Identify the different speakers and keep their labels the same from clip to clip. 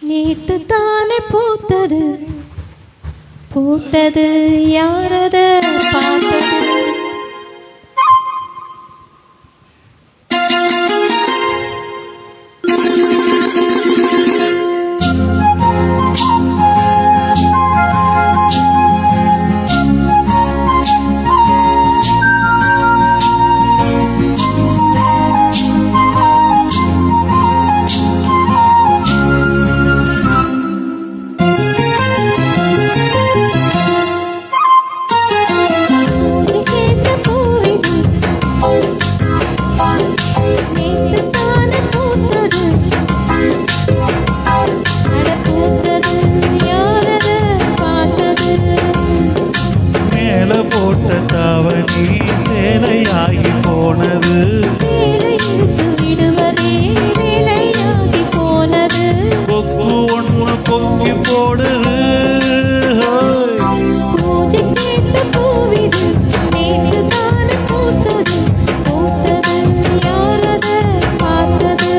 Speaker 1: நேத்து தானே பூத்தது பூத்தது யாரத பார்த்தது
Speaker 2: போட்ட தாவணி சேலையாகி போனது,
Speaker 1: சேலை இழுத்து விடுவதே வேலையாகி போனது.
Speaker 2: கொக்கு ஒன்று கொக்கி போடுது,
Speaker 1: பூஜை கேட்ட பூவிது நேத்து தானே பூத்தது பூத்தது யாரத பார்த்தது.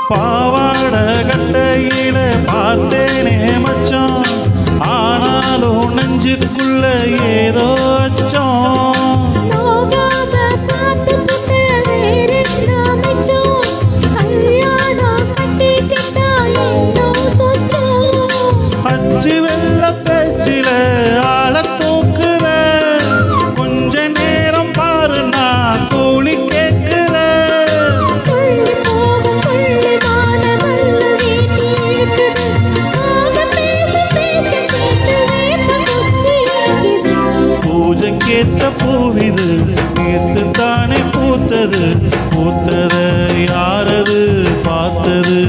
Speaker 2: பாவாட கட்டையில பார்த்தேனே மச்சான், ஆனாலும் நெஞ்சுக்குள்ள ஏதோ அச்சம்.
Speaker 1: நோகாம பார்த்துக்கிட்ட வேறென்ன மிச்சம், கல்யாணம் கட்டிக்கிட்டா இன்னும் சொச்சம்.
Speaker 2: அச்சு வெள்ள பேச்சில ஆள தூக்குற, கொஞ்ச நேரம் பாரு நான் கூலி கேட்கிற.
Speaker 1: துள்ளி போகும் புள்ளிமான மல்லு வீட்டி இழுக்குது, நாம பேசும் பேச்சை கேட்டு வேப்ப குச்சி இழுக்குது.
Speaker 2: பூஜைக்கேத்த பூவிது நேத்து தானே பூத்தது, பூத்தத யாரது பார்த்தது.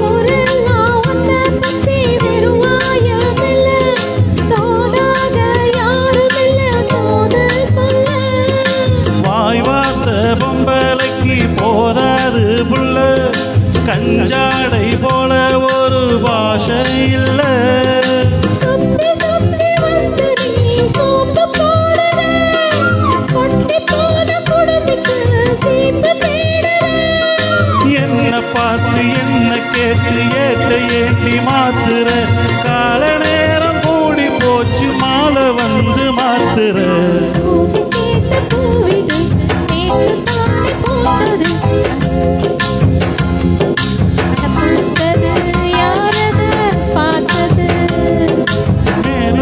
Speaker 1: ஊரெல்லாம் உன்னை பத்தி வெறும் வாயமில்ல, தோதாத யாருமில்ல தோத சொல்ல.
Speaker 2: வாய் வார்த்த பொம்பளைக்கு போதாது புள்ள, கஞ்சாடை போல ஒரு பாஷை இல்ல.
Speaker 1: சுத்தி சுத்தி வந்து நீ சோப்பு போடுற, கொட்டி போன குடுமிக்கு சீப்பு தேடுற.
Speaker 2: என்ன பார்த்து என்ன கேட்டு ஏட்ட ஏட்டி மாத்துற, கால நேரம் கூடி போச்சு மாலை வந்து மாத்துற.
Speaker 1: பூஜை கேட்ட பூவிது நேத்து தானே பூத்தது, அட பூத்தது யாரத பார்த்தது.
Speaker 2: மேல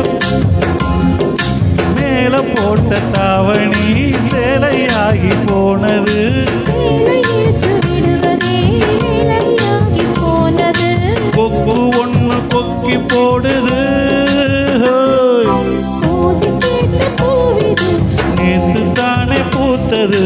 Speaker 2: மேல போட்ட தாவணி சேலையாகி போனது,
Speaker 1: சேலை இழுத்து விடுவதே வேலையாகி போனது.
Speaker 2: கொக்கு ஒன்று கொக்கி போடுது,
Speaker 1: பூஜை கேட்ட பூவிது
Speaker 2: நேத்து தானே பூத்தது.